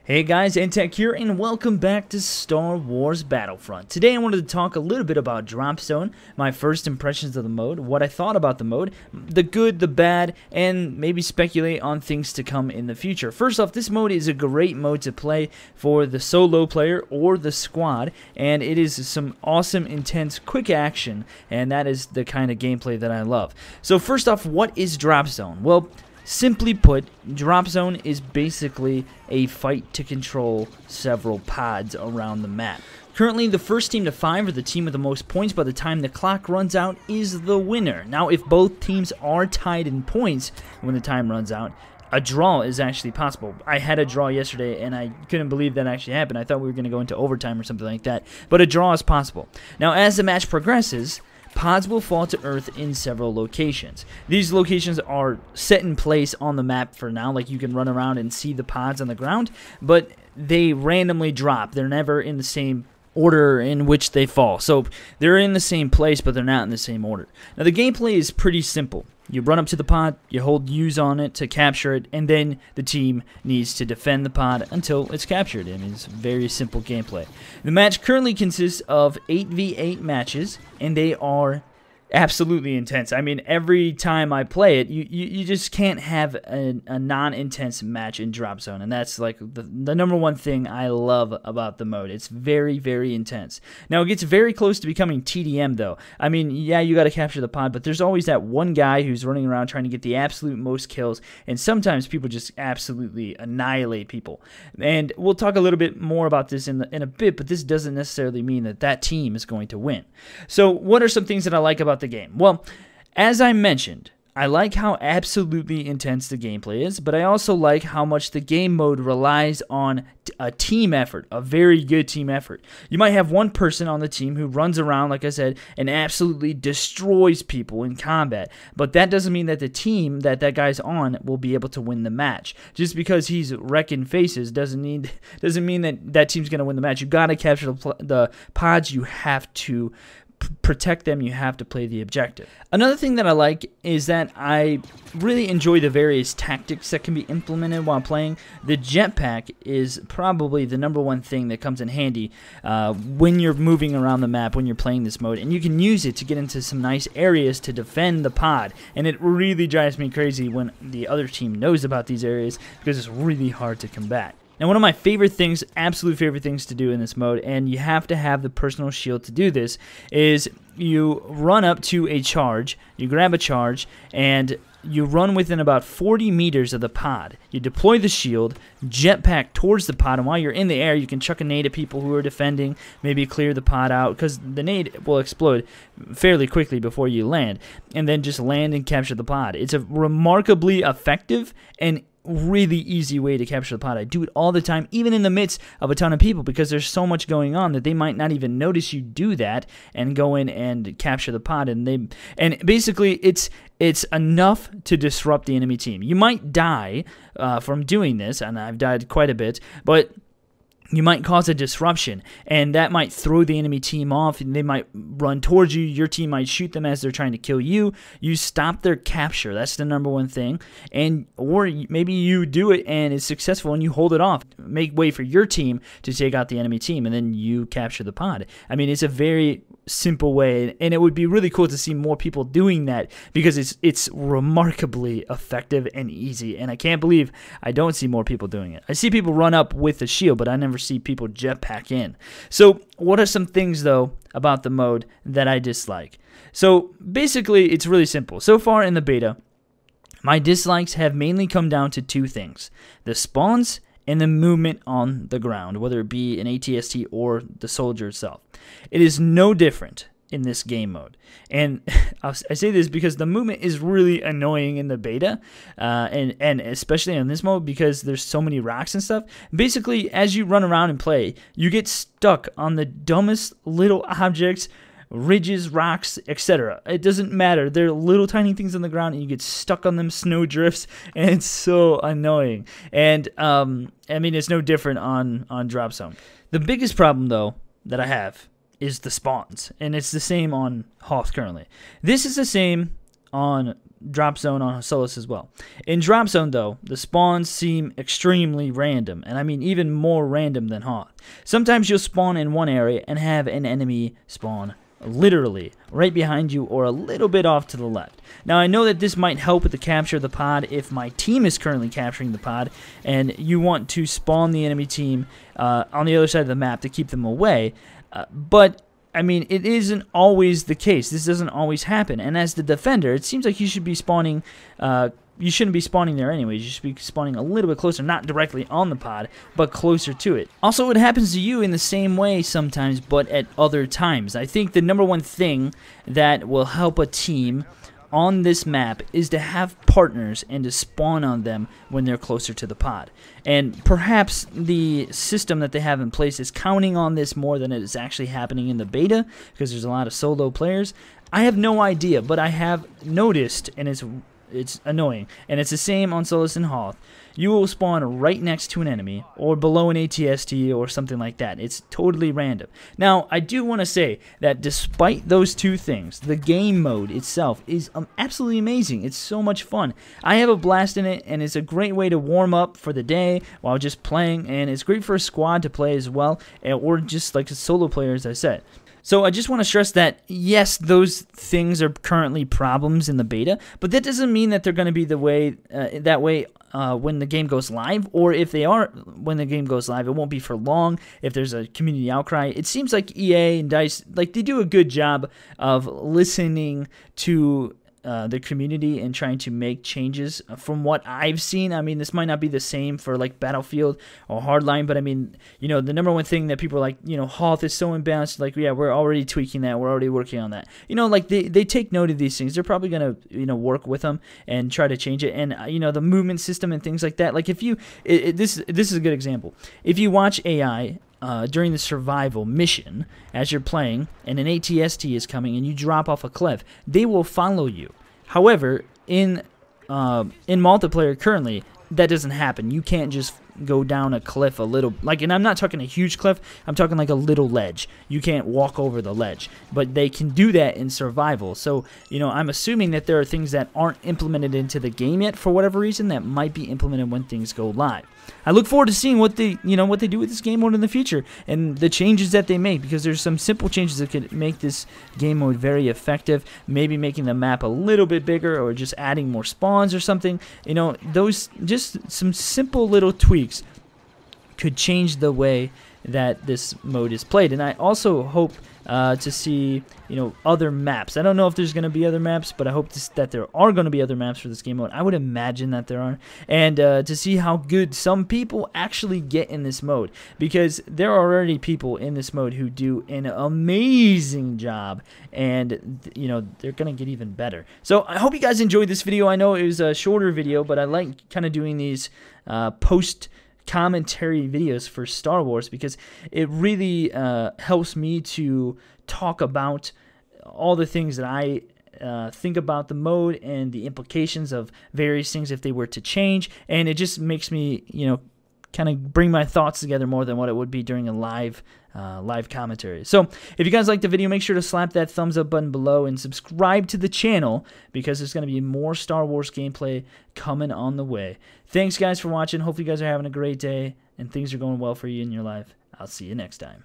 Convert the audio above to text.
Hey guys, Antech here, and welcome back to Star Wars Battlefront. Today I wanted to talk a little bit about Drop Zone, my first impressions of the mode, what I thought about the mode, the good, the bad, and maybe speculate on things to come in the future. First off, this mode is a great mode to play for the solo player or the squad, and it is some awesome, intense, quick action, and that is the kind of gameplay that I love. So first off, what is Drop Zone? Well, simply put, Drop Zone is basically a fight to control several pods around the map. Currently, the first team to 5, or the team with the most points by the time the clock runs out, is the winner. Now, if both teams are tied in points when the time runs out, a draw is actually possible. I had a draw yesterday, and I couldn't believe that actually happened. I thought we were going to go into overtime or something like that, but a draw is possible. Now, as the match progresses, pods will fall to Earth in several locations. These locations are set in place on the map for now, like you can run around and see the pods on the ground, but they randomly drop. They're never in the same order in which they fall. So they're in the same place, but they're not in the same order. Now the gameplay is pretty simple. You run up to the pod, you hold U's on it to capture it, and then the team needs to defend the pod until it's captured. I mean, it's very simple gameplay. The match currently consists of 8v8 matches, and they are absolutely intense. I mean, every time I play it, you just can't have a non-intense match in Drop Zone, and that's like the number one thing I love about the mode. It's very, very intense. Now, it gets very close to becoming TDM, though. I mean, yeah, you got to capture the pod, but there's always that one guy who's running around trying to get the absolute most kills, and sometimes people just absolutely annihilate people. And we'll talk a little bit more about this in a bit, but this doesn't necessarily mean that that team is going to win. So, what are some things that I like about the game? Well, as I mentioned, I like how absolutely intense the gameplay is, but I also like how much the game mode relies on a team effort, a very good team effort. You might have one person on the team who runs around, like I said, and absolutely destroys people in combat, but that doesn't mean that the team that guy's on will be able to win the match. Just because he's wrecking faces doesn't mean that team's going to win the match. You got to capture the pods. You have to protect them. You have to play the objective. Another thing that I like is that I really enjoy the various tactics that can be implemented while playing. The jetpack is probably the number one thing that comes in handy when you're moving around the map, when you're playing this mode, and you can use it to get into some nice areas to defend the pod, and it really drives me crazy when the other team knows about these areas because it's really hard to combat. Now, one of my favorite things, absolute favorite things to do in this mode, and you have to have the personal shield to do this, is you run up to a charge, you grab a charge, and you run within about 40 meters of the pod. You deploy the shield, jetpack towards the pod, and while you're in the air, you can chuck a nade at people who are defending, maybe clear the pod out, because the nade will explode fairly quickly before you land, and then just land and capture the pod. It's a remarkably effective and really easy way to capture the pod. I do it all the time, even in the midst of a ton of people, because there's so much going on that they might not even notice you do that and go in and capture the pod. And basically it's enough to disrupt the enemy team. You might die from doing this, and I've died quite a bit, but you might cause a disruption, and that might throw the enemy team off, and they might run towards you. Your team might shoot them as they're trying to kill you. You stop their capture. That's the number one thing. Or maybe you do it and it's successful and you hold it off. Make way for your team to take out the enemy team, and then you capture the pod. I mean, it's a very simple way, and it would be really cool to see more people doing that because it's remarkably effective and easy, and I can't believe I don't see more people doing it. I see people run up with the shield, but I never see people jetpack in. So what are some things, though, about the mode that I dislike? So basically, it's really simple. So far in the beta, my dislikes have mainly come down to two things: the spawns and the movement on the ground, whether it be an AT-AT or the soldier itself. It is no different in this game mode. And I say this because the movement is really annoying in the beta, and especially in this mode because there's so many rocks and stuff. Basically, as you run around and play, you get stuck on the dumbest little objects, ridges, rocks, etc. It doesn't matter. They're little tiny things on the ground, and you get stuck on them, snow drifts, and it's so annoying. And I mean, it's no different on Drop Zone. The biggest problem, though, that I have is the spawns, and it's the same on Hoth currently. This is the same on Drop Zone on Solus as well. In Drop Zone, though, the spawns seem extremely random, and I mean even more random than Hoth. Sometimes you'll spawn in one area and have an enemy spawn literally right behind you or a little bit off to the left. Now, I know that this might help with the capture of the pod if my team is currently capturing the pod and you want to spawn the enemy team on the other side of the map to keep them away, but I mean, it isn't always the case. This doesn't always happen. And as the defender, it seems like you should be spawning. You shouldn't be spawning there anyways. You should be spawning a little bit closer, not directly on the pod, but closer to it. Also, it happens to you in the same way sometimes, but at other times. I think the #1 thing that will help a team on this map is to have partners and to spawn on them when they're closer to the pod. And perhaps the system that they have in place is counting on this more than it is actually happening in the beta, because there's a lot of solo players. I have no idea, but I have noticed, and it's annoying, and it's the same on Solus and Hoth. You will spawn right next to an enemy or below an AT-AT or something like that. It's totally random. Now, I do want to say that despite those two things, the game mode itself is absolutely amazing. It's so much fun. I have a blast in it, and it's a great way to warm up for the day while just playing, and it's great for a squad to play as well, or just like a solo player, as I said. So I just want to stress that, yes, those things are currently problems in the beta, but that doesn't mean that they're going to be the way when the game goes live, or if they are when the game goes live, it won't be for long if there's a community outcry. It seems like EA and DICE, like, they do a good job of listening to the community and trying to make changes from what I've seen. I mean, this might not be the same for like Battlefield or Hardline, but I mean, you know, the #1 thing that people are like, you know, Hoth is so imbalanced, like, yeah, we're already tweaking that, we're already working on that. You know, like, they take note of these things. They're probably going to, you know, work with them and try to change it. And, you know, the movement system and things like that. Like, if you, this is a good example. If you watch AI, during the survival mission, as you're playing, and an AT-AT is coming, and you drop off a cliff, they will follow you. However, in multiplayer currently, that doesn't happen. You can't just go down a cliff a little, like, and I'm not talking a huge cliff, I'm talking like a little ledge. You can't walk over the ledge, but they can do that in survival. So, you know, I'm assuming that there are things that aren't implemented into the game yet for whatever reason that might be implemented when things go live. I look forward to seeing what they do with this game mode in the future and the changes that they make, because there's some simple changes that could make this game mode very effective, maybe making the map a little bit bigger or just adding more spawns or something. You know, those, just some simple little tweaks could change the way that this mode is played. And I also hope to see, you know, other maps. I don't know if there's going to be other maps, but I hope that there are going to be other maps for this game mode. I would imagine that there are. And to see how good some people actually get in this mode, because there are already people in this mode who do an amazing job, and, you know, they're going to get even better. So I hope you guys enjoyed this video. I know it was a shorter video, but I like kind of doing these post commentary videos for Star Wars, because it really helps me to talk about all the things that I think about the mode and the implications of various things if they were to change, and it just makes me, you know, kind of bring my thoughts together more than what it would be during a live commentary. So if you guys liked the video, make sure to slap that thumbs up button below and subscribe to the channel, because there's going to be more Star Wars gameplay coming on the way. Thanks guys for watching. Hopefully you guys are having a great day and things are going well for you in your life. I'll see you next time.